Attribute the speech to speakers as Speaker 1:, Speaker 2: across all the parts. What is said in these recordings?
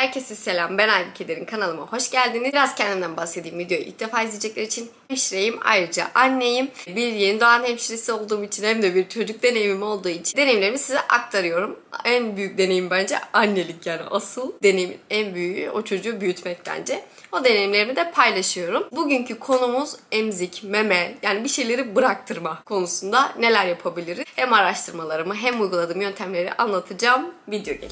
Speaker 1: Herkese selam, ben Aybüke Derin, kanalıma hoş geldiniz. Biraz kendimden bahsedeyim, videoyu ilk defa izleyecekler için. Hemşireyim, ayrıca anneyim. Bir yeni doğan hemşiresi olduğum için hem de bir çocuk deneyimim olduğu için deneyimlerimi size aktarıyorum. En büyük deneyim bence annelik, yani asıl deneyimin en büyüğü o çocuğu büyütmek bence. O deneyimlerimi de paylaşıyorum. Bugünkü konumuz emzik, meme, yani bir şeyleri bıraktırma konusunda neler yapabiliriz. Hem araştırmalarımı hem uyguladığım yöntemleri anlatacağım. Video geliyor.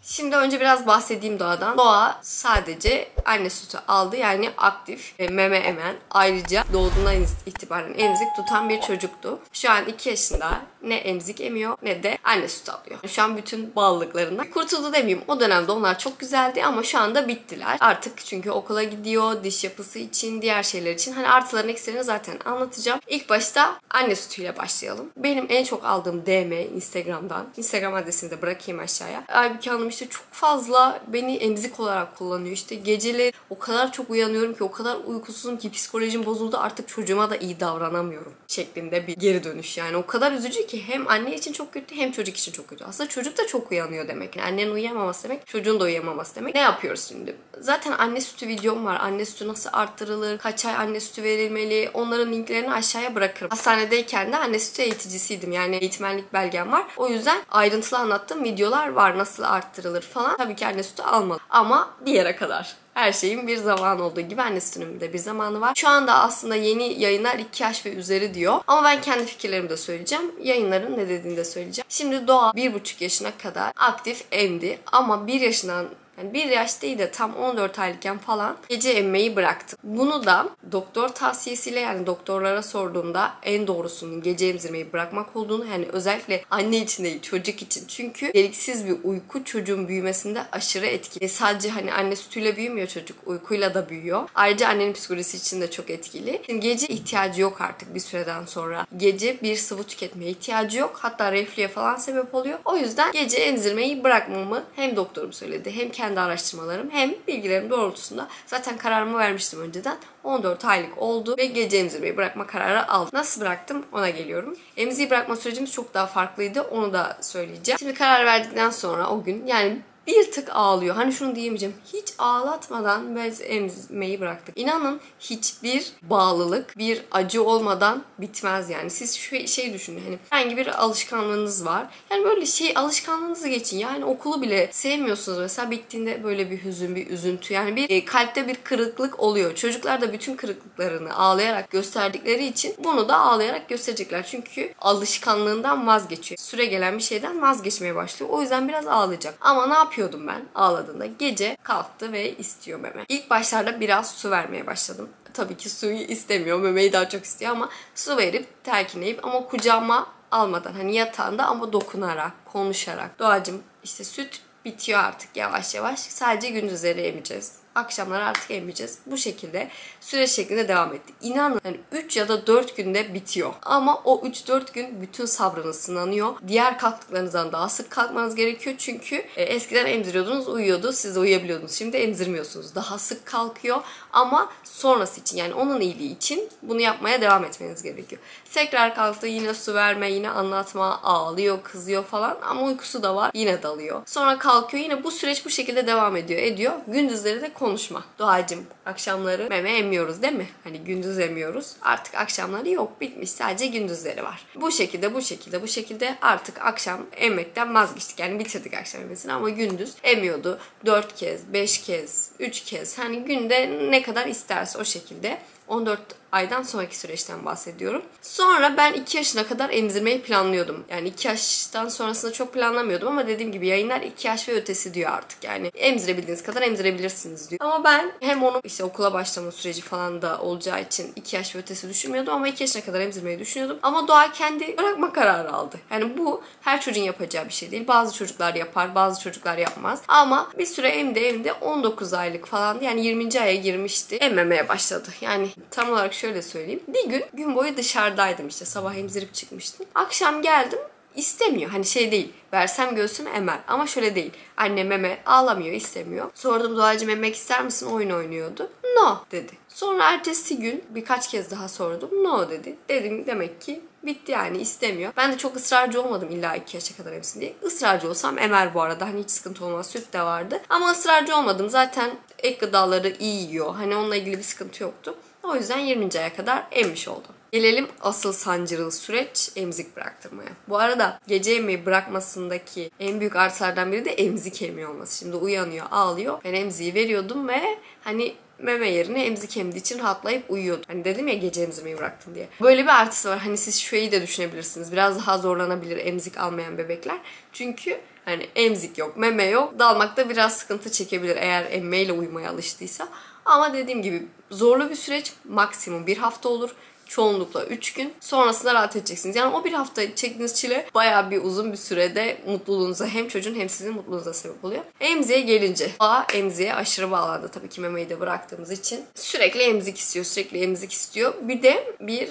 Speaker 1: Şimdi önce biraz bahsedeyim Doğa'dan. Doğa sadece anne sütü aldı, yani aktif meme emen, ayrıca doğduğundan itibaren emzik tutan bir çocuktu. Şu an 2 yaşında, ne emzik emiyor ne de anne sütü alıyor. Şu an bütün bağlılıklarından kurtuldu demeyeyim. O dönemde onlar çok güzeldi ama şu anda bittiler. Artık çünkü okula gidiyor, diş yapısı için, diğer şeyler için. Hani artılarını eksilerini zaten anlatacağım. İlk başta anne sütüyle başlayalım. Benim en çok aldığım DM Instagram'dan. Instagram adresini de bırakayım aşağıya. Aybüke Hanım işte çok fazla beni emzik olarak kullanıyor. İşte geceleri o kadar çok uyanıyorum ki, o kadar uykusuzum ki psikolojim bozuldu, artık çocuğuma da iyi davranamıyorum şeklinde bir geri dönüş. Yani o kadar üzücü ki hem anne için çok kötü hem çocuk için çok kötü. Aslında çocuk da çok uyanıyor demek. Yani annenin uyuyamaması demek, çocuğun da uyuyamaması demek. Ne yapıyoruz şimdi? Zaten anne sütü videom var. Anne sütü nasıl arttırılır? Kaç ay anne sütü verilmeli? Onların linklerini aşağıya bırakırım. Hastanedeyken de anne sütü eğiticisiydim. Yani eğitmenlik belgem var. O yüzden ayrıntılı anlattığım videolar var. Nasıl arttırılır falan. Tabii ki anne sütü almadım. Ama bir yere kadar. Her şeyin bir zamanı olduğu gibi anne sütünün de bir zamanı var. Şu anda aslında yeni yayınlar 2 yaş ve üzeri diyor. Ama ben kendi fikirlerimi de söyleyeceğim. Yayınların ne dediğini de söyleyeceğim. Şimdi Doğa 1,5 yaşına kadar aktif emdi. Ama 1 yaşından, yani 1 yaş değil de tam 14 aylıkken falan gece emmeyi bıraktım. Bunu da doktor tavsiyesiyle, yani doktorlara sorduğumda en doğrusunun gece emzirmeyi bırakmak olduğunu, yani özellikle anne için değil çocuk için. Çünkü deliksiz bir uyku çocuğun büyümesinde aşırı etkili. Sadece hani anne sütüyle büyümüyor çocuk, uykuyla da büyüyor. Ayrıca annenin psikolojisi için de çok etkili. Şimdi gece ihtiyacı yok artık bir süreden sonra. Gece bir sıvı tüketmeye ihtiyacı yok. Hatta reflüye falan sebep oluyor. O yüzden gece emzirmeyi bırakmamı hem doktorum söyledi hem kendi araştırmalarım hem bilgilerim doğrultusunda zaten kararımı vermiştim önceden. 14 aylık oldu ve gece emzirmeyi bırakma kararı aldım. Nasıl bıraktım ona geliyorum. Emziği bırakma sürecimiz çok daha farklıydı. Onu da söyleyeceğim. Şimdi karar verdikten sonra o gün, yani bir tık ağlıyor. Hani şunu diyemeyeceğim. Hiç ağlatmadan biz emmeyi bıraktık. İnanın hiçbir bağlılık, bir acı olmadan bitmez yani. Siz şu şey düşünün. Hani herhangi bir alışkanlığınız var. Yani böyle alışkanlığınızı geçin. Yani okulu bile sevmiyorsunuz. Mesela bittiğinde böyle bir hüzün, bir üzüntü. Yani bir kalpte bir kırıklık oluyor. Çocuklar da bütün kırıklıklarını ağlayarak gösterdikleri için bunu da ağlayarak gösterecekler. Çünkü alışkanlığından vazgeçiyor. Süre gelen bir şeyden vazgeçmeye başlıyor. O yüzden biraz ağlayacak. Ama ne yapıyordum ben ağladığında? Gece kalktı ve istiyor meme. İlk başlarda biraz su vermeye başladım. Tabii ki suyu istemiyor. Memeyi daha çok istiyor ama su verip telkinleyip ama kucağıma almadan, hani yatağında ama dokunarak, konuşarak. Doğacığım işte süt bitiyor artık yavaş yavaş. Sadece gündüzleri emeceğiz. Akşamları artık emmeyeceğiz. Bu şekilde süreç şeklinde devam etti. İnanın yani 3 ya da 4 günde bitiyor. Ama o 3-4 gün bütün sabrınız sınanıyor. Diğer kalktıklarınızdan daha sık kalkmanız gerekiyor. Çünkü eskiden emziriyordunuz, uyuyordu. Siz de uyuyabiliyordunuz. Şimdi emzirmiyorsunuz. Daha sık kalkıyor. Ama sonrası için, yani onun iyiliği için bunu yapmaya devam etmeniz gerekiyor. Tekrar kalktı, yine su verme, yine anlatma, ağlıyor, kızıyor falan. Ama uykusu da var. Yine dalıyor. Sonra kalkıyor. Yine bu süreç bu şekilde devam ediyor. Gündüzleri de konuşma. Doğacığım akşamları meme emmiyoruz değil mi? Hani gündüz emmiyoruz. Artık akşamları yok, bitmiş. Sadece gündüzleri var. Bu şekilde artık akşam emmekten vazgeçtik. Yani bitirdik akşam emmesini ama gündüz emmiyordu. 4 kez, 5 kez, 3 kez. Hani günde ne kadar isterse o şekilde. 14 aydan sonraki süreçten bahsediyorum. Sonra ben 2 yaşına kadar emzirmeyi planlıyordum. Yani 2 yaştan sonrasında çok planlamıyordum ama dediğim gibi yayınlar 2 yaş ve ötesi diyor artık. Yani emzirebildiğiniz kadar emzirebilirsiniz diyor. Ama ben hem onu işte okula başlama süreci falan da olacağı için 2 yaş ve ötesi düşünmüyordum ama 2 yaşına kadar emzirmeyi düşünüyordum. Ama Doğa kendi bırakma kararı aldı. Yani bu her çocuğun yapacağı bir şey değil. Bazı çocuklar yapar, bazı çocuklar yapmaz. Ama bir süre emdi 19 aylık falan, yani 20. aya girmişti. Emmemeye başladı. Yani tam olarak şöyle söyleyeyim. Bir gün boyu dışarıdaydım işte. Sabah emzirip çıkmıştım. Akşam geldim. istemiyor. Hani şey değil, versem göğsüme emer. Ama şöyle değil. Anne meme ağlamıyor, istemiyor. Sordum Doğacığım emek ister misin? Oyun oynuyordu. No dedi. Sonra ertesi gün birkaç kez daha sordum. No dedi. Dedim demek ki bitti yani, istemiyor. Ben de çok ısrarcı olmadım illa 2 yaşa kadar emsin diye. Israrcı olsam emer bu arada. Hani hiç sıkıntı olmaz. Süt de vardı. Ama ısrarcı olmadım. Zaten ek gıdaları iyi yiyor. Hani onunla ilgili bir sıkıntı yoktu. O yüzden 20. aya kadar emmiş oldum. Gelelim asıl sancılı süreç, emzik bıraktırmaya. Bu arada gece emeği bırakmasındaki en büyük artılardan biri de emzik emiyor olması. Şimdi uyanıyor, ağlıyor. Ben emziği veriyordum ve hani meme yerine emzik emdiği için rahatlayıp uyuyordu. Hani dedim ya gece emzirmeyi bıraktım diye. Böyle bir artısı var. Hani siz şuayı da düşünebilirsiniz. Biraz daha zorlanabilir emzik almayan bebekler. Çünkü hani emzik yok, meme yok. Dalmakta biraz sıkıntı çekebilir eğer emmeyle uyumaya alıştıysa. Ama dediğim gibi zorlu bir süreç, maksimum 1 hafta olur. Çoğunlukla 3 gün. Sonrasında rahat edeceksiniz. Yani o 1 hafta çektiğiniz çile bayağı bir uzun bir sürede mutluluğunuza, hem çocuğun hem sizin mutluluğunuza sebep oluyor. Emziğe gelince. Emziğe aşırı bağlandı tabii ki memeyi de bıraktığımız için. Sürekli emzik istiyor, sürekli emzik istiyor. Bir de bir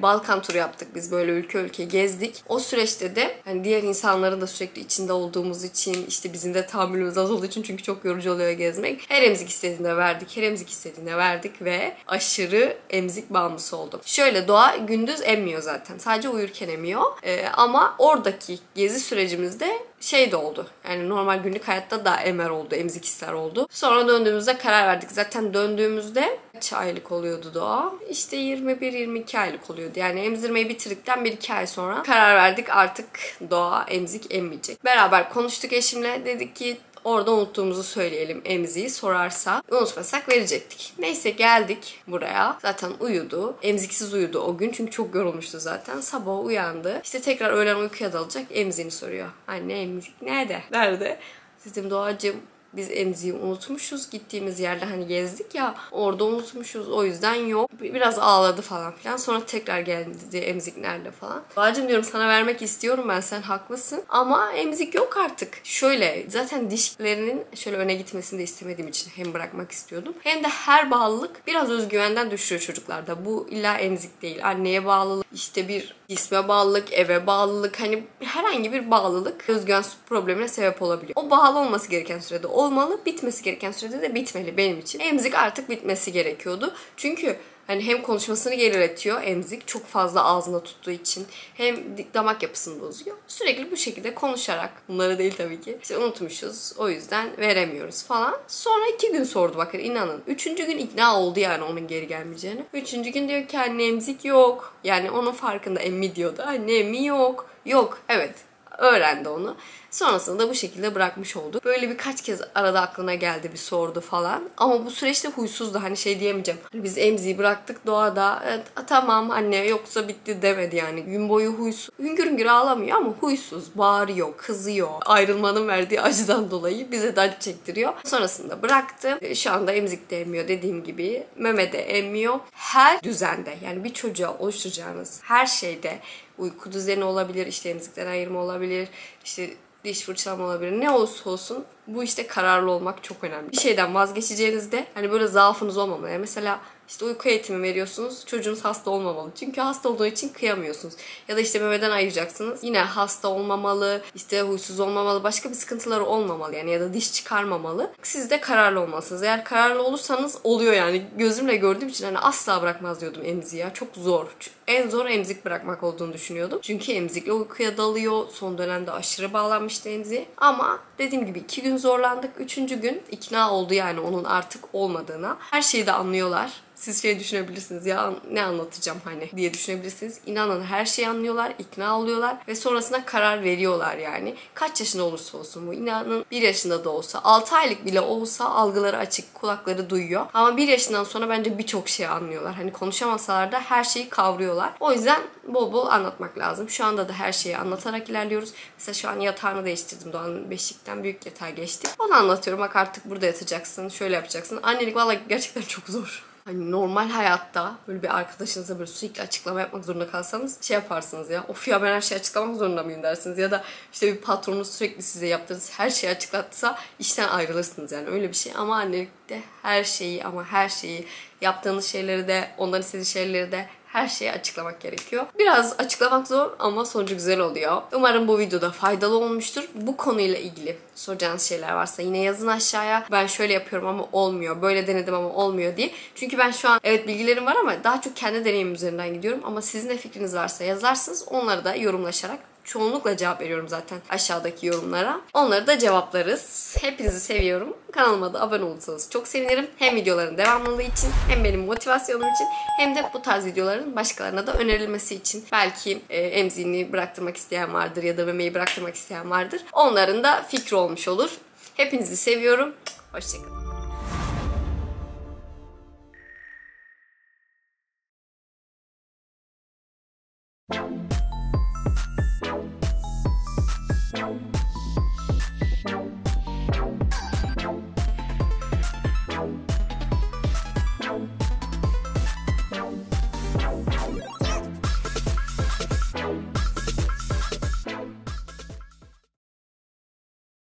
Speaker 1: Balkan turu yaptık biz, böyle ülke ülke gezdik. O süreçte de hani diğer insanların da sürekli içinde olduğumuz için, işte bizim de tahammülümüz az olduğu için, çünkü çok yorucu oluyor gezmek. Her emzik istediğinde verdik, her emzik istediğinde verdik ve aşırı emzik bağımlısı oldum. Şöyle, Doğa gündüz emmiyor zaten. Sadece uyurken emiyor. Ama oradaki gezi sürecimizde şey de oldu. Yani normal günlük hayatta da emer oldu, emzik ister oldu. Sonra döndüğümüzde karar verdik. Zaten döndüğümüzde kaç aylık oluyordu Doğa? İşte 21-22 aylık oluyordu. Yani emzirmeyi bitirdikten 1-2 ay sonra karar verdik, artık Doğa emzik emmeyecek. Beraber konuştuk eşimle. Dedik ki orada unuttuğumuzu söyleyelim, emziği sorarsa. Unutmasak verecektik. Neyse geldik buraya. Zaten uyudu. Emziksiz uyudu o gün çünkü çok yorulmuştu zaten. Sabah uyandı. İşte tekrar öğlen uykuya dalacak, emziğini soruyor. Anne emzik nerede? Nerede? Dedim Doğacığım biz emziği unutmuşuz. Gittiğimiz yerde hani gezdik ya, orada unutmuşuz. O yüzden yok. Biraz ağladı falan filan. Sonra tekrar geldi dedi emzik nerede falan. Doğacığım diyorum sana vermek istiyorum ben, sen haklısın. Ama emzik yok artık. Şöyle zaten dişlerinin şöyle öne gitmesini de istemediğim için hem bırakmak istiyordum. Hem de her bağlılık biraz özgüvenden düşürüyor çocuklarda. Bu illa emzik değil. Anneye bağlılık, işte bir cisme bağlılık, eve bağlılık, hani herhangi bir bağlılık özgüven problemine sebep olabiliyor. O bağlı olması gereken sürede olmalı, bitmesi gereken sürede de bitmeli benim için. Emzik artık bitmesi gerekiyordu. Çünkü hani hem konuşmasını geriletiyor emzik, çok fazla ağzına tuttuğu için, hem damak yapısını bozuyor. Sürekli bu şekilde konuşarak, bunları değil tabii ki, İşte unutmuşuz o yüzden veremiyoruz falan. Sonra 2 gün sordu bakın, inanın. 3. gün ikna oldu yani onun geri gelmeyeceğini. 3. gün diyor ki anne emzik yok. Yani onun farkında, emmi diyordu. Anne emmi yok. Yok, evet. Öğrendi onu. Sonrasında da bu şekilde bırakmış olduk. Böyle birkaç kez arada aklına geldi, bir sordu falan. Ama bu süreçte huysuzdu. Hani şey diyemeyeceğim. Hani biz emziği bıraktık, Doğada tamam anne yoksa bitti demedi yani. Gün boyu huysuz. Hüngür hüngür ağlamıyor ama huysuz. Bağırıyor, kızıyor. Ayrılmanın verdiği acıdan dolayı bize de acı çektiriyor. Sonrasında bıraktı. Şu anda emzik de emmiyor dediğim gibi. Meme de emmiyor. Her düzende, yani bir çocuğa oluşturacağınız her şeyde, uyku düzeni olabilir, işte emzikten ayırma olabilir, işte diş fırçalama olabilir. Ne olursa olsun bu işte kararlı olmak çok önemli. Bir şeyden vazgeçeceğinizde hani böyle zaafınız olmamalı. Yani mesela işte uyku eğitimi veriyorsunuz, çocuğunuz hasta olmamalı. Çünkü hasta olduğu için kıyamıyorsunuz. Ya da işte memeden ayıracaksınız. Yine hasta olmamalı, işte huysuz olmamalı, başka bir sıkıntıları olmamalı yani, ya da diş çıkarmamalı. Siz de kararlı olmalısınız. Eğer kararlı olursanız oluyor yani. Gözümle gördüğüm için hani asla bırakmaz diyordum emziği ya. Çok zor. En zor emzik bırakmak olduğunu düşünüyordum. Çünkü emzikle uykuya dalıyor. Son dönemde aşırı bağlanmıştı emziğe. Ama dediğim gibi 2 gün zorlandık. 3. gün ikna oldu yani onun artık olmadığına. Her şeyi de anlıyorlar. Siz şey düşünebilirsiniz ya, ne anlatacağım hani diye düşünebilirsiniz. İnanın her şeyi anlıyorlar, ikna oluyorlar ve sonrasında karar veriyorlar yani. Kaç yaşında olursa olsun bu, inanın 1 yaşında da olsa, 6 aylık bile olsa algıları açık, kulakları duyuyor. Ama 1 yaşından sonra bence birçok şey anlıyorlar. Hani konuşamasalar da her şeyi kavruyorlar. O yüzden bol bol anlatmak lazım. Şu anda da her şeyi anlatarak ilerliyoruz. Mesela şu an yatağını değiştirdim. Doğan'ın beşikten büyük yatağa geçti. Onu anlatıyorum. Bak artık burada yatacaksın, şöyle yapacaksın. Annelik vallahi gerçekten çok zor. Hani normal hayatta böyle bir arkadaşınıza böyle sürekli açıklama yapmak zorunda kalsanız şey yaparsınız ya. Of ya, ben her şeyi açıklamak zorunda mıyım dersiniz. Ya da işte bir patronunuz sürekli size yaptığınız her şeyi açıklatsa işten ayrılırsınız yani, öyle bir şey. Ama annelikte her şeyi, ama her şeyi, yaptığınız şeyleri de, ondan istediği şeyleri de, her şeyi açıklamak gerekiyor. Biraz açıklamak zor ama sonucu güzel oluyor. Umarım bu videoda faydalı olmuştur. Bu konuyla ilgili soracağınız şeyler varsa yine yazın aşağıya. Ben şöyle yapıyorum ama olmuyor, böyle denedim ama olmuyor diye. Çünkü ben şu an evet bilgilerim var ama daha çok kendi deneyimim üzerinden gidiyorum. Ama sizin de fikriniz varsa yazarsınız. Onları da yorumlaşarak çoğunlukla cevap veriyorum zaten aşağıdaki yorumlara. Onları da cevaplarız. Hepinizi seviyorum. Kanalıma da abone olursanız çok sevinirim. Hem videoların devamlılığı için hem benim motivasyonum için hem de bu tarz videoların başkalarına da önerilmesi için. Belki emziğini bıraktırmak isteyen vardır ya da memeyi bıraktırmak isteyen vardır. Onların da fikri olmuş olur. Hepinizi seviyorum. Hoşçakalın.